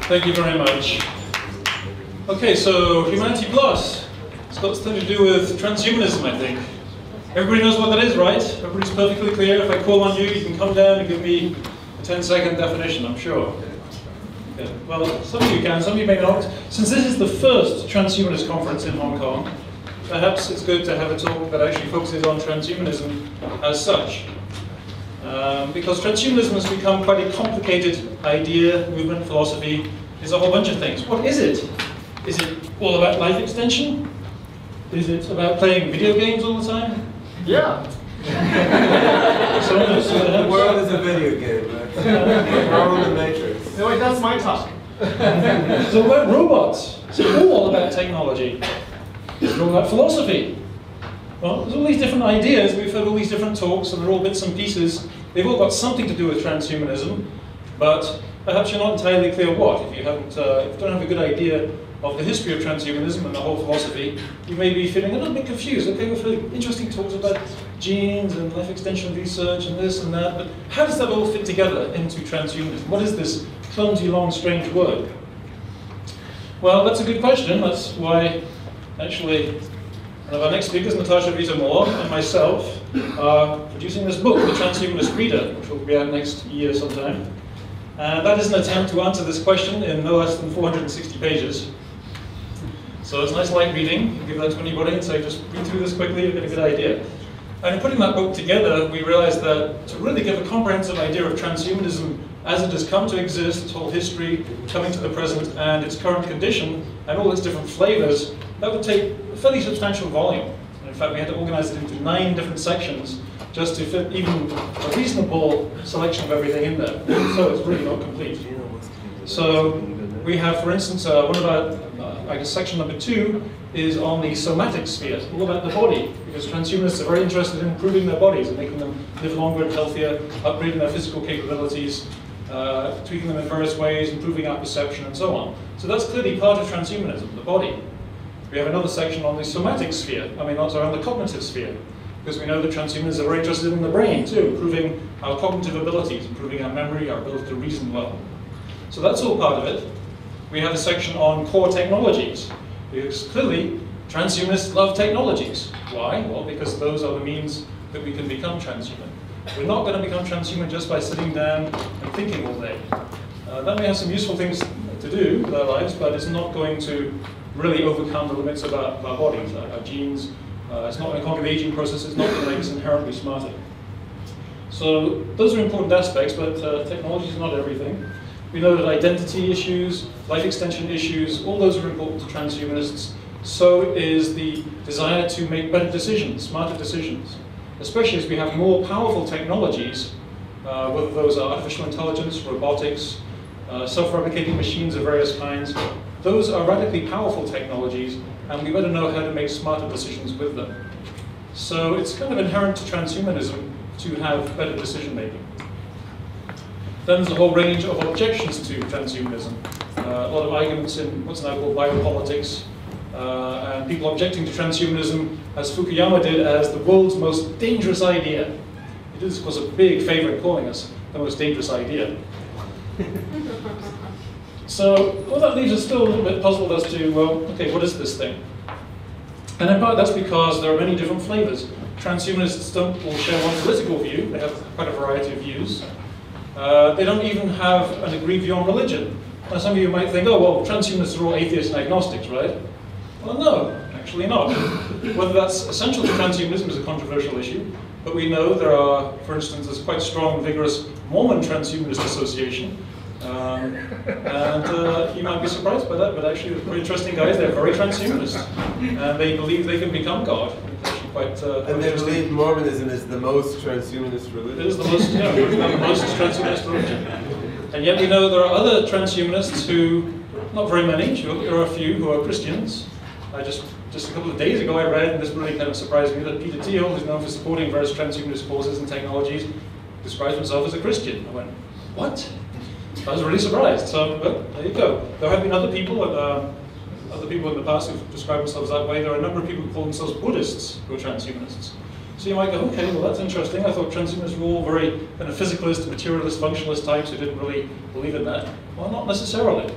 Thank you very much. Okay, so Humanity Plus. It's got something to do with transhumanism, I think. Everybody knows what that is, right? Everybody's perfectly clear. If I call on you, you can come down and give me a 10-second definition, I'm sure. Okay. Well, some of you can, some of you may not. Since this is the first transhumanist conference in Hong Kong, perhaps it's good to have a talk that actually focuses on transhumanism as such. Because transhumanism has become quite a complicated idea, movement, philosophy. It's a whole bunch of things. What is it? Is it all about life extension? Is it about playing video games all the time? Yeah. The world is a video game, right? We're all in the Matrix. No, wait, that's my talk. So about robots. It's all about technology. It's all about philosophy. Well, there's all these different ideas. We've heard all these different talks, and they're all bits and pieces. They've all got something to do with transhumanism, but perhaps you're not entirely clear what. If you don't have a good idea of the history of transhumanism and the whole philosophy, you may be feeling a little bit confused. Okay, we've heard interesting talks about genes and life extension research and this and that, but how does that all fit together into transhumanism? What is this clumsy, long, strange word? Well, that's a good question. That's why, actually, one of our next speakers, Natasha Vita-Moore, and myself are producing this book, The Transhumanist Reader, which will be out next year sometime. And that is an attempt to answer this question in no less than 460 pages. So it's nice light reading. You can give that to anybody and say, just read through this quickly, you'll get a good idea. And in putting that book together, we realized that to really give a comprehensive idea of transhumanism as it has come to exist, its whole history, coming to the present, and its current condition, and all its different flavors, that would take a fairly substantial volume. And in fact, we had to organize it into 9 different sections just to fit even a reasonable selection of everything in there. So it's really not complete. So we have, for instance, one of our, I guess section number 2 is on the somatic sphere, all about the body, because transhumanists are very interested in improving their bodies and making them live longer and healthier, upgrading their physical capabilities, tweaking them in various ways, improving our perception, and so on. So that's clearly part of transhumanism, the body. We have another section on the somatic sphere, on the cognitive sphere, because we know that transhumanists are very interested in the brain too, improving our cognitive abilities, improving our memory, our ability to reason well. So that's all part of it. We have a section on core technologies, because clearly transhumanists love technologies. Why? Well, because those are the means that we can become transhuman. We're not going to become transhuman just by sitting down and thinking all day. That may have some useful things to do with our lives, but it's not going to really overcome the limits of our bodies, our genes. It's not going to conquer the aging process. It's not going to make us inherently smarter. So those are important aspects, but technology is not everything. We know that identity issues, life extension issues, all those are important to transhumanists. So is the desire to make better decisions, smarter decisions, especially as we have more powerful technologies, whether those are artificial intelligence, robotics, self-replicating machines of various kinds. Those are radically powerful technologies, and we better know how to make smarter decisions with them. So it's kind of inherent to transhumanism to have better decision making. Then there's a whole range of objections to transhumanism. A lot of arguments in what's now called biopolitics, and people objecting to transhumanism, as Fukuyama did, as the world's most dangerous idea. He did, of course, a big favor in calling us the most dangerous idea. So, well, that leaves us still a little bit puzzled as to, well, okay, what is this thing? And in part that's because there are many different flavors. Transhumanists don't all share one political view, they have quite a variety of views. They don't even have an agreed view on religion. Now some of you might think, oh, well, transhumanists are all atheists and agnostics, right? Well, no, actually not. Whether that's essential to transhumanism is a controversial issue, but we know there are, for instance, there's quite strong, vigorous Mormon Transhumanist Association. You might be surprised by that, but actually they're very interesting guys. They're very transhumanist, and they believe they can become God. And they believe Mormonism is the most transhumanist religion. It is the most, yeah, the most transhumanist religion. And yet we know there are other transhumanists who, not very many, there are a few who are Christians. Just a couple of days ago I read, and this really kind of surprised me, that Peter Thiel, who's known for supporting various transhumanist causes and technologies, describes himself as a Christian. I went, what? I was really surprised. So, well, there you go. There have been other people in the past who've described themselves that way. There are a number of people who call themselves Buddhists who are transhumanists. So you might go, okay, well that's interesting. I thought transhumanists were all very kind of physicalist, materialist, functionalist types who didn't really believe in that. Well, not necessarily.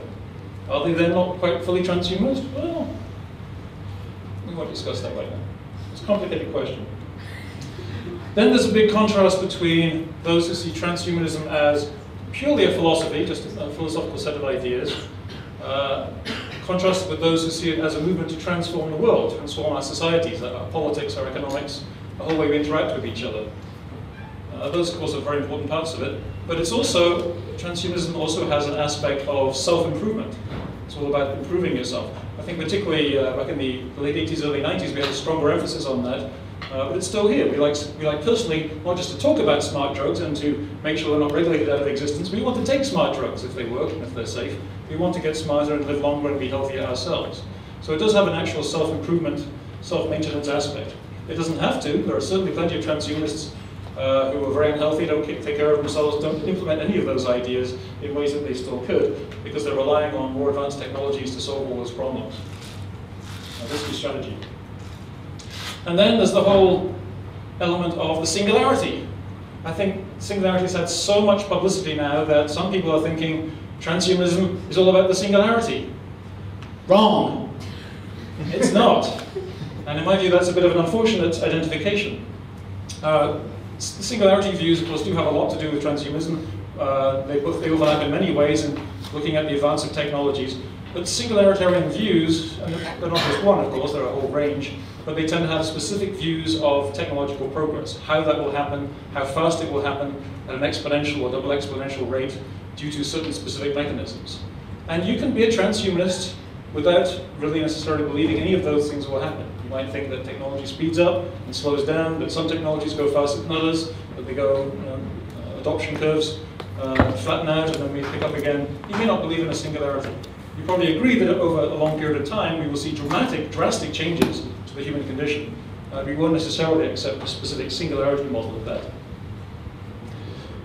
Are they then not quite fully transhumanist? Well, we won't discuss that right now. It's a complicated question. Then there's a big contrast between those who see transhumanism as purely a philosophy, just a philosophical set of ideas, contrasted with those who see it as a movement to transform the world, transform our societies, our politics, our economics, the whole way we interact with each other. Those, of course, are very important parts of it. But it's also, transhumanism also has an aspect of self-improvement. It's all about improving yourself. I think particularly back in the late 80s, early 90s, we had a stronger emphasis on that. But it's still here. We like personally, not just to talk about smart drugs and to make sure they're not regulated out of existence. We want to take smart drugs if they work and if they're safe. We want to get smarter and live longer and be healthier ourselves. So it does have an actual self-improvement, self-maintenance aspect. It doesn't have to. There are certainly plenty of transhumanists who are very unhealthy, don't take care of themselves, don't implement any of those ideas in ways that they still could, because they're relying on more advanced technologies to solve all those problems. That's the strategy. And then there's the whole element of the singularity. I think singularity's had so much publicity now that some people are thinking transhumanism is all about the singularity. Wrong. It's not. And in my view, that's a bit of an unfortunate identification. The singularity views, of course, do have a lot to do with transhumanism. They overlap in many ways in looking at the advance of technologies. But singularitarian views, and they're not just one, of course, there are a whole range, but they tend to have specific views of technological progress, how that will happen, how fast it will happen at an exponential or double exponential rate due to certain specific mechanisms. And you can be a transhumanist without really necessarily believing any of those things will happen. You might think that technology speeds up and slows down, that some technologies go faster than others, that they go, adoption curves flatten out and then we pick up again. You may not believe in a singularity. You probably agree that over a long period of time we will see drastic changes to the human condition. We won't necessarily accept a specific singularity model of that.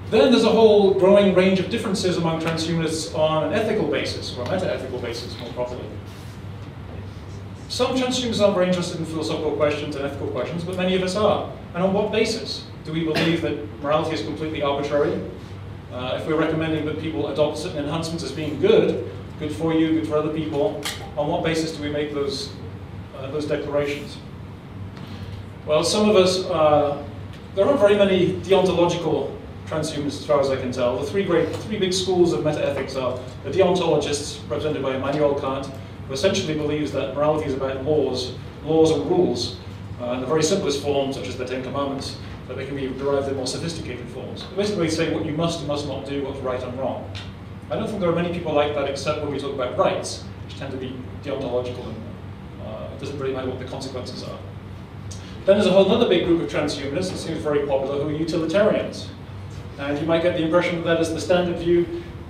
Then there's a whole growing range of differences among transhumanists on an ethical basis, or a meta-ethical basis more properly. Some transhumanists are very interested in philosophical questions and ethical questions, but many of us are. And on what basis? Do we believe that morality is completely arbitrary? If we're recommending that people adopt certain enhancements as being good for you, good for other people, on what basis do we make those declarations? Well, some of us, there aren't very many deontological transhumanists as far as I can tell. The three big schools of metaethics are the deontologists, represented by Immanuel Kant, who essentially believes that morality is about laws and rules, in the very simplest forms, such as the Ten Commandments, but they can be derived in more sophisticated forms. They basically say what you must and must not do, what's right and wrong. I don't think there are many people like that except when we talk about rights, which tend to be deontological and it doesn't really matter what the consequences are. Then there's a whole other big group of transhumanists that seems very popular who are utilitarians. And you might get the impression that that is the standard view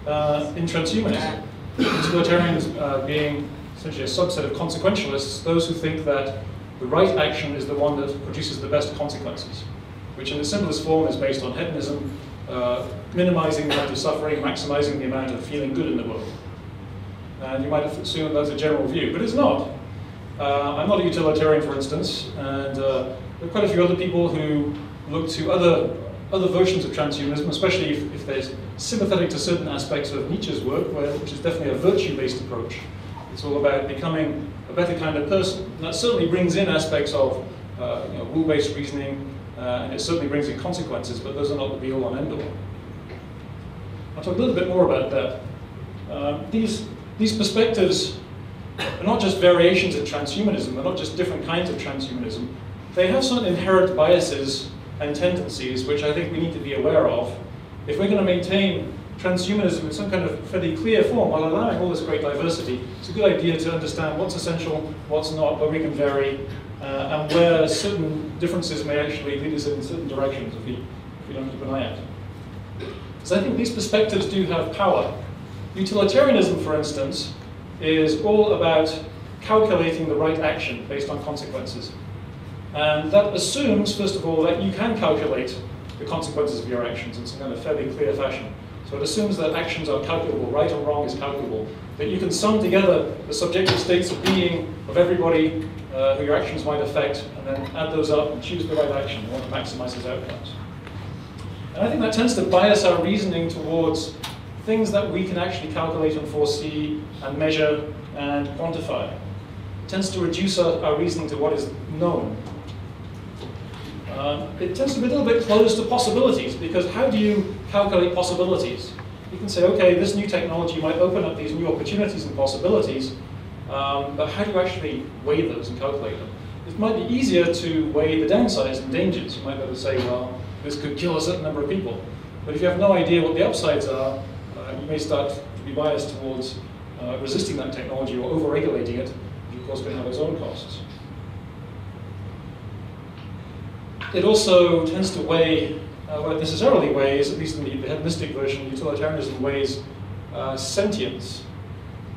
in transhumanism. Utilitarians being essentially a subset of consequentialists, those who think that the right action is the one that produces the best consequences, which in the simplest form is based on hedonism, minimizing the amount of suffering, maximizing the amount of feeling good in the world. And you might assume that's a general view, but it's not. I'm not a utilitarian, for instance, and there are quite a few other people who look to other versions of transhumanism, especially if they're sympathetic to certain aspects of Nietzsche's work, which is definitely a virtue-based approach. It's all about becoming a better kind of person. And that certainly brings in aspects of rule-based reasoning, and it certainly brings in consequences, but those are not the be-all and end-all. I'll talk a little bit more about that. These perspectives are not just variations of transhumanism, they're not just different kinds of transhumanism. They have some inherent biases and tendencies which I think we need to be aware of. If we're going to maintain transhumanism in some kind of fairly clear form while allowing all this great diversity, it's a good idea to understand what's essential, what's not, where we can vary, and where certain differences may actually lead us in certain directions if we don't keep an eye out. So I think these perspectives do have power. Utilitarianism, for instance, is all about calculating the right action based on consequences. And that assumes, first of all, that you can calculate the consequences of your actions in some kind of fairly clear fashion. So it assumes that actions are calculable, right or wrong is calculable, that you can sum together the subjective states of being of everybody who your actions might affect, and then add those up and choose the right action. You want to maximize those outcomes. And I think that tends to bias our reasoning towards things that we can actually calculate and foresee and measure and quantify. It tends to reduce our reasoning to what is known. It tends to be a little bit closed to possibilities, because how do you calculate possibilities? You can say, okay, this new technology might open up these new opportunities and possibilities, but how do you actually weigh those and calculate them? It might be easier to weigh the downsides and dangers. You might be able to say, well, this could kill a certain number of people. But if you have no idea what the upsides are, you may start to be biased towards resisting that technology or over-regulating it, which of course can have its own costs. It also tends to weigh, what it necessarily weighs, at least in the hedonistic version, utilitarianism weighs sentience,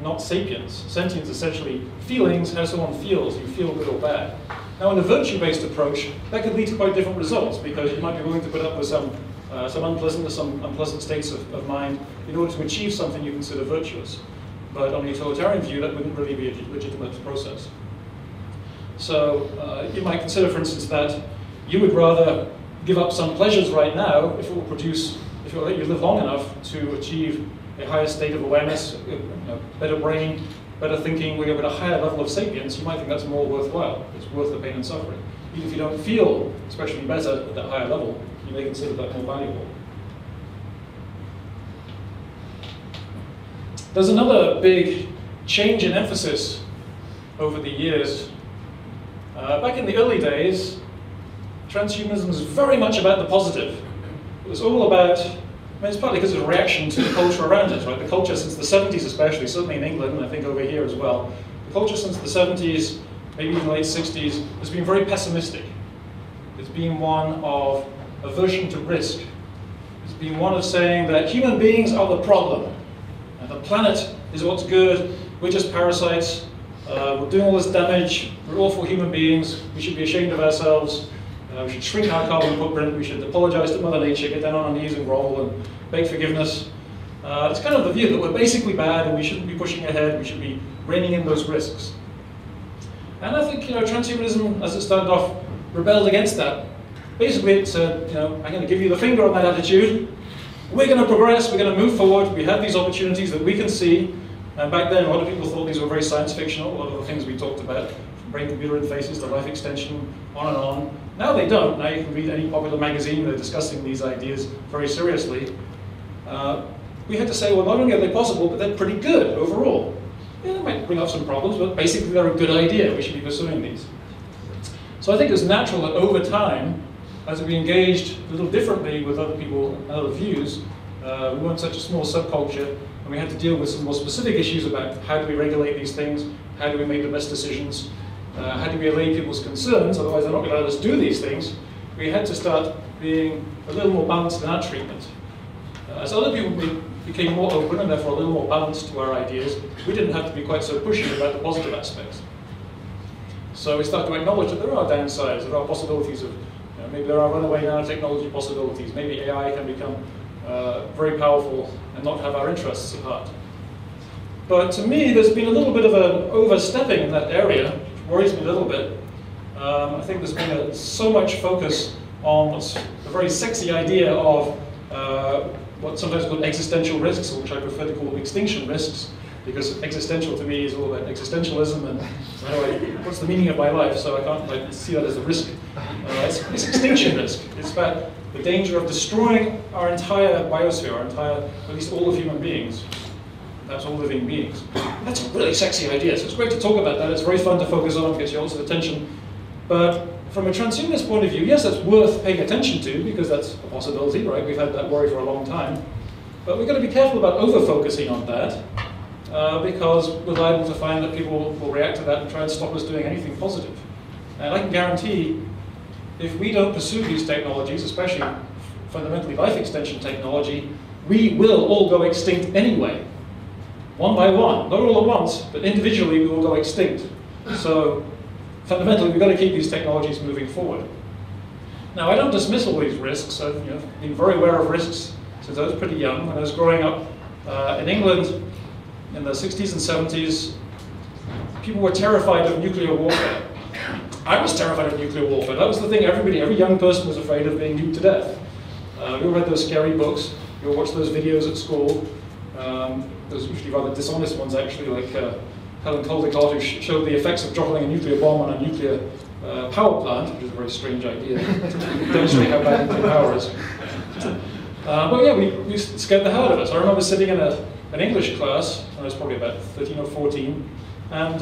not sapience. Sentience essentially feelings, how someone feels, you feel good or bad. Now in a virtue-based approach, that could lead to quite different results, because you might be willing to put up with some unpleasantness, some unpleasant states of mind in order to achieve something you consider virtuous. But on a utilitarian view, that wouldn't really be a legitimate process. So you might consider, for instance, that you would rather give up some pleasures right now if it will produce, if it will let you live long enough to achieve a higher state of awareness, better brain, better thinking, where you're at a higher level of sapience. You might think that's more worthwhile. It's worth the pain and suffering. Even if you don't feel especially better at that higher level, you may consider that more valuable. There's another big change in emphasis over the years. Back in the early days, transhumanism was very much about the positive. It was all about, I mean, it's partly because of a reaction to the culture around it, right? The culture since the 70s especially, certainly in England, and I think over here as well, the culture since the 70s, maybe even the late 60s, has been very pessimistic. It's been one of aversion to risk. It's been one of saying that human beings are the problem, and the planet is what's good, we're just parasites, we're doing all this damage, we're awful human beings, we should be ashamed of ourselves, we should shrink our carbon footprint, we should apologize to Mother Nature, get down on our knees and roll and beg forgiveness. It's kind of the view that we're basically bad and we shouldn't be pushing ahead, we should be reining in those risks. And I think, transhumanism, as it started off, rebelled against that. Basically it said, I'm going to give you the finger on that attitude, we're going to progress, we're going to move forward, we have these opportunities that we can see. And back then a lot of people thought these were very science fictional, a lot of the things we talked about, from brain-computer interfaces to life extension, on and on. Now they don't. Now you can read any popular magazine, they're discussing these ideas very seriously. We had to say, well, not only are they possible, but they're pretty good overall. Yeah, they might bring up some problems, but basically they're a good idea. We should be pursuing these. So I think it's natural that over time, as we engaged a little differently with other people and other views, we weren't such a small subculture, and we had to deal with some more specific issues about how do we regulate these things, how do we make the best decisions, how do we allay people's concerns, otherwise they're not going to let us do these things. We had to start being a little more balanced in our treatment. As other people became more open and therefore a little more balanced to our ideas, we didn't have to be quite so pushy about the positive aspects. So we started to acknowledge that there are downsides, there are possibilities of, maybe there are runaway nanotechnology possibilities, maybe AI can become very powerful and not have our interests at heart. But to me, there's been a little bit of an overstepping in that area, which worries me a little bit. I think there's been so much focus on what's a very sexy idea of what's sometimes called existential risks, or which I prefer to call extinction risks, because existential to me is all about existentialism and what's the meaning of my life, so I can't see that as a risk. It's extinction risk. It's about the danger of destroying our entire biosphere, at least all of human beings. That's all living beings. That's a really sexy idea, so it's great to talk about that. It's very fun to focus on, gets you lots of attention. But from a transhumanist point of view, yes, that's worth paying attention to, because that's a possibility, right? We've had that worry for a long time. But we've got to be careful about over-focusing on that, because we're liable to find that people will react to that and try and stop us doing anything positive. And I can guarantee, if we don't pursue these technologies, especially fundamentally life extension technology, we will all go extinct anyway. One by one, not all at once, but individually we will go extinct. So fundamentally we've got to keep these technologies moving forward. Now I don't dismiss all these risks. I've been very aware of risks since I was pretty young. When I was growing up in England in the 60s and 70s, people were terrified of nuclear warfare. I was terrified of nuclear warfare. That was the thing every young person was afraid of being nuked to death. We all read those scary books, we all watched those videos at school. Those usually rather dishonest ones, actually, like Helen Caldicott, who showed the effects of dropping a nuclear bomb on a nuclear power plant, which is a very strange idea, to demonstrate how bad nuclear power is. But yeah, we scared the hell out of us. I remember sitting in an English class, I was probably about 13 or 14, and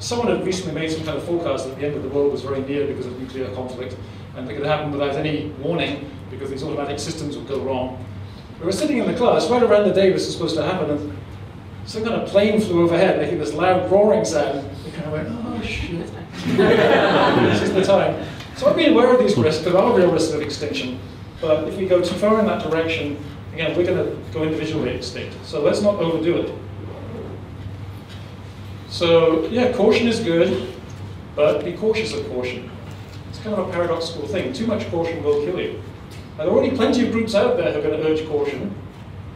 someone had recently made some kind of forecast that the end of the world was very near because of nuclear conflict, and it could happen without any warning because these automatic systems would go wrong. We were sitting in the class right around the day this was supposed to happen, and some kind of plane flew overhead making this loud roaring sound. We kind of went, oh shit, this is the time. So I've been aware of these risks. There are real risks of extinction, but if we go too far in that direction, again, we're going to go individually extinct. So let's not overdo it. So yeah, caution is good, but be cautious of caution. It's kind of a paradoxical thing. Too much caution will kill you. Now, there are already plenty of groups out there who are going to urge caution.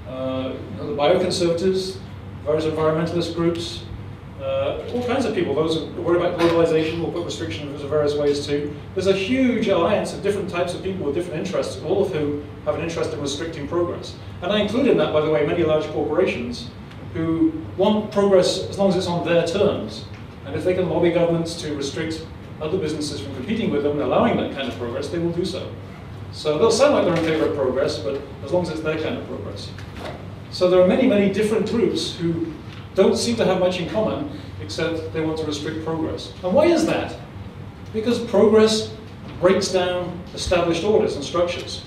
The bioconservatives, various environmentalist groups, all kinds of people. Those who worry about globalization will put restrictions in various ways too. There's a huge alliance of different types of people with different interests, all of whom have an interest in restricting progress. And I include in that, by the way, many large corporations who want progress as long as it's on their terms. And if they can lobby governments to restrict other businesses from competing with them and allowing that kind of progress, they will do so. So they'll sound like they're in favor of progress, but as long as it's their kind of progress. So there are many, many different groups who don't seem to have much in common, except they want to restrict progress. And why is that? Because progress breaks down established orders and structures.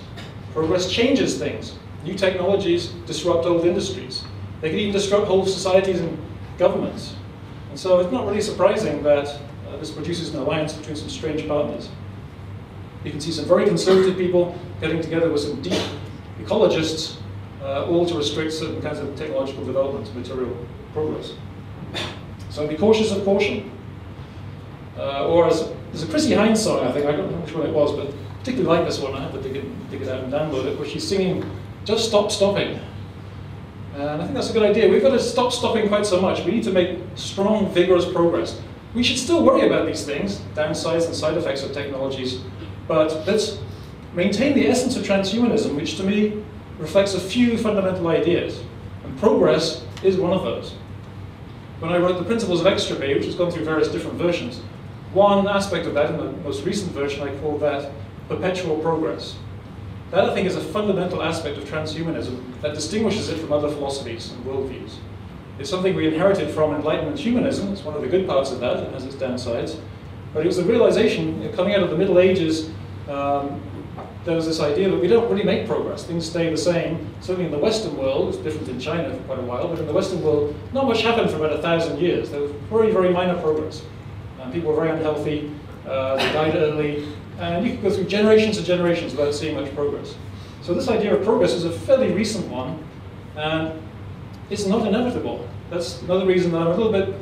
Progress changes things. New technologies disrupt old industries. They can even disrupt whole societies and governments. And so it's not really surprising that this produces an alliance between some strange partners. You can see some very conservative people getting together with some deep ecologists, all to restrict certain kinds of technological development, material progress. So be cautious of caution. Or as there's a Chrissy Hines song, I think, I don't know which one it was, but I particularly like this one. I have to dig it out and download it, where she's singing, "Just Stop Stopping." And I think that's a good idea. We've got to stop stopping quite so much. We need to make strong, vigorous progress. We should still worry about these things, downsides and side effects of technologies, but let's maintain the essence of transhumanism, which to me reflects a few fundamental ideas. And progress is one of those. When I wrote The Principles of Extropy, which has gone through various different versions, one aspect of that, in the most recent version, I call that perpetual progress. That, I think, is a fundamental aspect of transhumanism that distinguishes it from other philosophies and worldviews. It's something we inherited from Enlightenment humanism. It's one of the good parts of that. It has its downsides. But it was the realization, coming out of the Middle Ages, there was this idea that we don't really make progress. Things stay the same. Certainly in the Western world, it's different in China for quite a while, but in the Western world, not much happened for about 1,000 years. There was very, very minor progress. People were very unhealthy, they died early, and you could go through generations and generations without seeing much progress. So this idea of progress is a fairly recent one, and it's not inevitable. That's another reason that I'm a little bit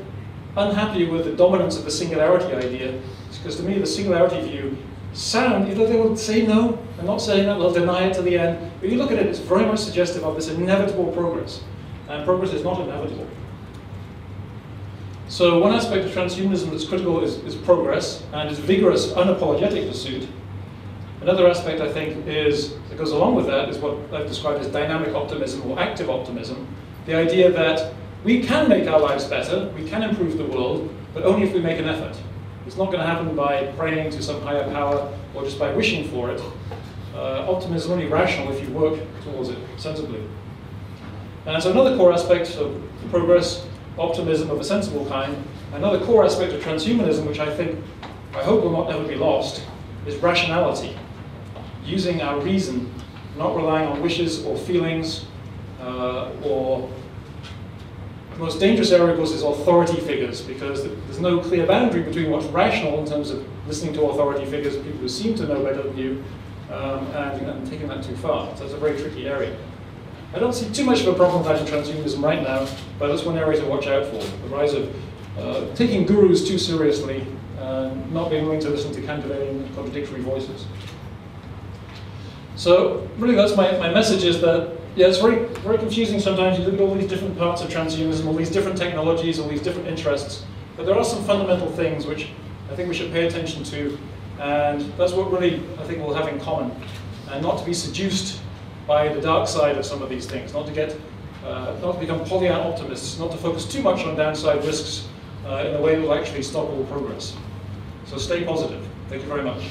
unhappy with the dominance of the singularity idea, because to me the singularity view either they will say no, and not saying that, they'll deny it to the end, but you look at it, it's very much suggestive of this inevitable progress, and progress is not inevitable. So one aspect of transhumanism that's critical is progress, and its vigorous, unapologetic pursuit. Another aspect, I think, that goes along with that is what I've described as dynamic optimism or active optimism, the idea that we can make our lives better, we can improve the world, but only if we make an effort. It's not going to happen by praying to some higher power or just by wishing for it. Optimism is only rational if you work towards it sensibly. And so another core aspect of progress, optimism of a sensible kind, another core aspect of transhumanism, which I hope will not ever be lost, is rationality. Using our reason, not relying on wishes or feelings, or the most dangerous area, of course, is authority figures, because there's no clear boundary between what's rational in terms of listening to authority figures, people who seem to know better than you, and taking that too far. So it's a very tricky area. I don't see too much of a problem with that in transhumanism right now, but it's one area to watch out for. The rise of taking gurus too seriously, and not being willing to listen to candidate contradictory voices. So really that's my message, is that yeah, it's very, very confusing sometimes. You look at all these different parts of transhumanism, all these different technologies, all these different interests, but there are some fundamental things which I think we should pay attention to, and that's what really I think we'll have in common, and not to be seduced by the dark side of some of these things, not to get not to become Pollyanna optimists, not to focus too much on downside risks in a way that will actually stop all progress. So stay positive. Thank you very much.